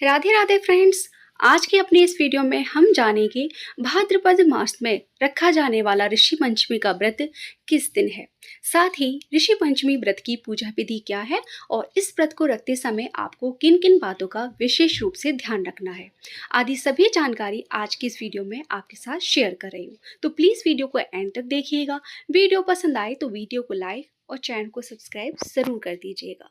Radhe Radhe friends. आज के अपने इस वीडियो में हम जानेंगे भाद्रपद मास में रखा जाने वाला ऋषि पंचमी का व्रत किस दिन है। साथ ही ऋषि पंचमी व्रत की पूजा विधि क्या है और इस व्रत को रखते समय आपको किन किन बातों का विशेष रूप से ध्यान रखना है, आदि सभी जानकारी आज की इस वीडियो में आपके साथ शेयर कर रही हूँ। तो प्लीज़ वीडियो को एंड तक देखिएगा। वीडियो पसंद आए तो वीडियो को लाइक और चैनल को सब्सक्राइब जरूर कर दीजिएगा।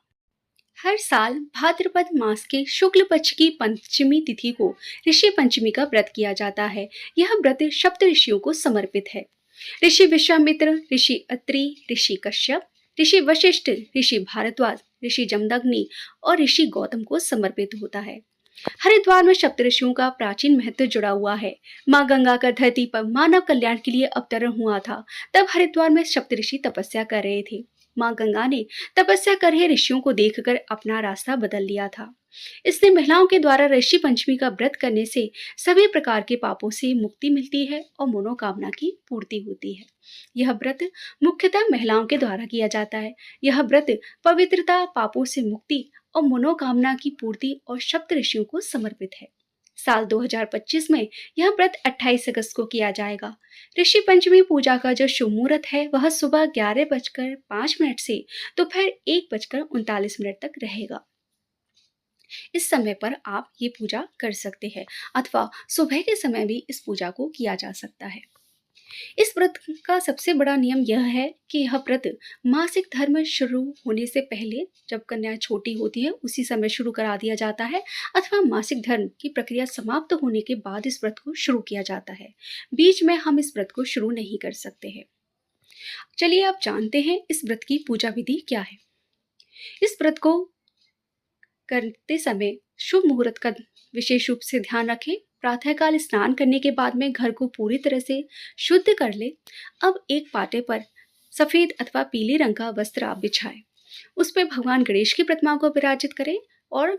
हर साल भाद्रपद मास के शुक्ल पक्ष की पंचमी तिथि को ऋषि पंचमी का व्रत किया जाता है। यह व्रत सप्त ऋषियों को समर्पित है। ऋषि विश्वामित्र, ऋषि अत्रि, ऋषि कश्यप, ऋषि वशिष्ठ, ऋषि भारद्वाज, ऋषि जमदग्नि और ऋषि गौतम को समर्पित होता है। हरिद्वार में सप्त ऋषियों का प्राचीन महत्व जुड़ा हुआ है। माँ गंगा का धरती पर मानव कल्याण के लिए अवतरण हुआ था। तब हरिद्वार में सप्त ऋषि तपस्या कर रहे थे। माँ गंगा ने तपस्या कर रहे ऋषियों को देखकर अपना रास्ता बदल लिया था। इसलिए महिलाओं के द्वारा ऋषि पंचमी का व्रत करने से सभी प्रकार के पापों से मुक्ति मिलती है और मनोकामना की पूर्ति होती है। यह व्रत मुख्यतः महिलाओं के द्वारा किया जाता है। यह व्रत पवित्रता, पापों से मुक्ति और मनोकामना की पूर्ति और सप्त ऋषियों को समर्पित है। साल 2025 में यह व्रत 28 अगस्त को किया जाएगा। ऋषि पंचमी पूजा का जो शुभ मुहूर्त है वह सुबह 11:05 से दोपहर 1:39 तक रहेगा। इस समय पर आप ये पूजा कर सकते हैं अथवा सुबह के समय भी इस पूजा को किया जा सकता है। इस व्रत का सबसे बड़ा नियम यह है कि यह व्रत मासिक धर्म शुरू होने से पहले, जब कन्या छोटी होती है उसी समय शुरू करा दिया जाता है, अथवा मासिक धर्म की प्रक्रिया समाप्त होने के बाद इस व्रत को शुरू किया जाता है। बीच में हम इस व्रत को शुरू नहीं कर सकते हैं। चलिए आप जानते हैं इस व्रत की पूजा विधि क्या है। इस व्रत को करते समय शुभ मुहूर्त का विशेष रूप से ध्यान रखें। प्रातःकाल स्नान करने के बाद में घर को पूरी तरह से शुद्ध कर ले। अब एक पाटे पर सफेद अथवा पीले रंग का वस्त्र आप बिछाएं। उस पर भगवान गणेश की प्रतिमा को विराजित करें और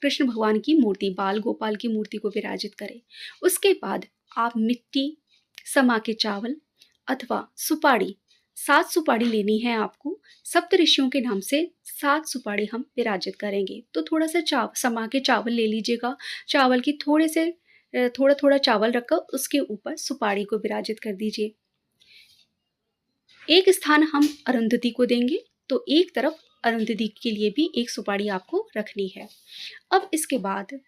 कृष्ण भगवान की मूर्ति, बाल गोपाल की मूर्ति को विराजित करें। उसके बाद आप मिट्टी, समा के चावल अथवा सुपारी, 7 सुपारी लेनी है आपको। सप्त ऋषियों के नाम से 7 सुपारी हम विराजित करेंगे। तो थोड़ा सा समा के चावल ले लीजिएगा। चावल की थोड़ा थोड़ा चावल रखकर उसके ऊपर सुपारी को विराजित कर दीजिए। एक स्थान हम अरुंधति को देंगे, तो एक तरफ अरुंधति के लिए भी एक सुपारी आपको रखनी है। अब इसके बाद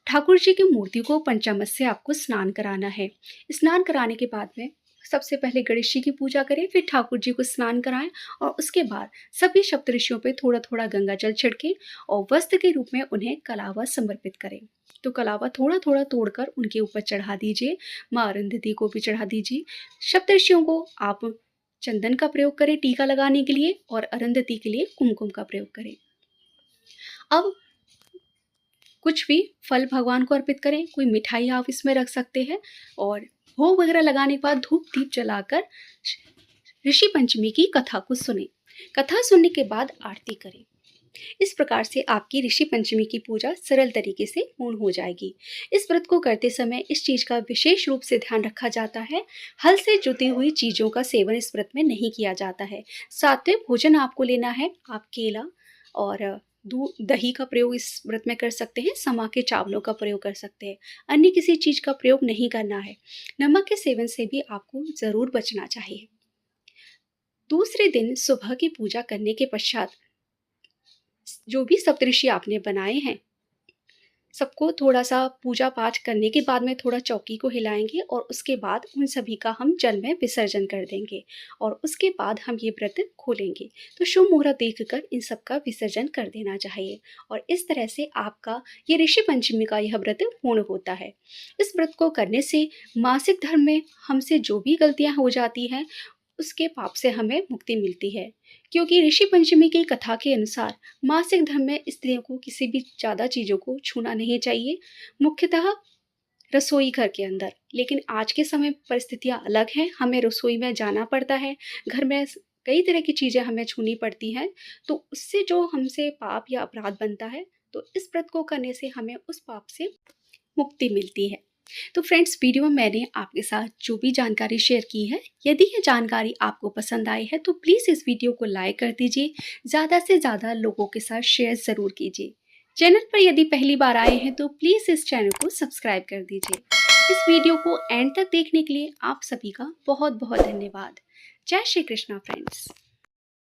ठाकुर जी की मूर्ति को पंचामृत से आपको स्नान कराना है। स्नान कराने के बाद में सबसे पहले गणेश जी की पूजा करें, फिर ठाकुर जी को स्नान कराएं और उसके बाद सभी सप्तऋषियों पे थोड़ा थोड़ा गंगा जल छिड़कें और वस्त्र के रूप में उन्हें कलावा समर्पित करें। तो कलावा थोड़ा थोड़ा तोड़कर उनके ऊपर चढ़ा दीजिए। माँ अरुंधति को भी चढ़ा दीजिए। सप्तऋषियों को आप चंदन का प्रयोग करें टीका लगाने के लिए और अरुंधति के लिए कुमकुम का प्रयोग करें। अब कुछ भी फल भगवान को अर्पित करें। कोई मिठाई आप इसमें रख सकते हैं और भोग वगैरह लगाने के बाद धूप दीप जलाकर ऋषि पंचमी की कथा को सुने। कथा सुनने के बाद आरती करें। इस प्रकार से आपकी ऋषि पंचमी की पूजा सरल तरीके से पूर्ण हो जाएगी। इस व्रत को करते समय इस चीज का विशेष रूप से ध्यान रखा जाता है। हल से जुटी हुई चीजों का सेवन इस व्रत में नहीं किया जाता है। सात्विक भोजन आपको लेना है। आप केला और दूध, दही का प्रयोग इस व्रत में कर सकते हैं। समा के चावलों का प्रयोग कर सकते हैं। अन्य किसी चीज का प्रयोग नहीं करना है। नमक के सेवन से भी आपको जरूर बचना चाहिए। दूसरे दिन सुबह की पूजा करने के पश्चात जो भी सप्तऋषि आपने बनाए हैं सबको थोड़ा सा पूजा पाठ करने के बाद में थोड़ा चौकी को हिलाएंगे और उसके बाद उन सभी का हम जल में विसर्जन कर देंगे और उसके बाद हम ये व्रत खोलेंगे। तो शुभ मुहूर्त देखकर इन सब का विसर्जन कर देना चाहिए और इस तरह से आपका ये ऋषि पंचमी का यह व्रत पूर्ण होता है। इस व्रत को करने से मासिक धर्म में हमसे जो भी गलतियाँ हो जाती हैं उसके पाप से हमें मुक्ति मिलती है। क्योंकि ऋषि पंचमी की कथा के अनुसार मासिक धर्म में स्त्रियों को किसी भी ज़्यादा चीज़ों को छूना नहीं चाहिए, मुख्यतः रसोई घर के अंदर। लेकिन आज के समय परिस्थितियाँ अलग हैं। हमें रसोई में जाना पड़ता है। घर में कई तरह की चीज़ें हमें छूनी पड़ती हैं। तो उससे जो हमसे पाप या अपराध बनता है, तो इस व्रत को करने से हमें उस पाप से मुक्ति मिलती है। तो फ्रेंड्स, वीडियो में मैंने आपके साथ जो भी जानकारी शेयर की है, यदि ये जानकारी आपको पसंद आई है तो प्लीज़ इस वीडियो को लाइक कर दीजिए। ज़्यादा से ज़्यादा लोगों के साथ शेयर ज़रूर कीजिए। चैनल पर यदि पहली बार आए हैं तो प्लीज़ इस चैनल को सब्सक्राइब कर दीजिए। इस वीडियो को एंड तक देखने के लिए आप सभी का बहुत बहुत धन्यवाद। जय श्री कृष्णा फ्रेंड्स।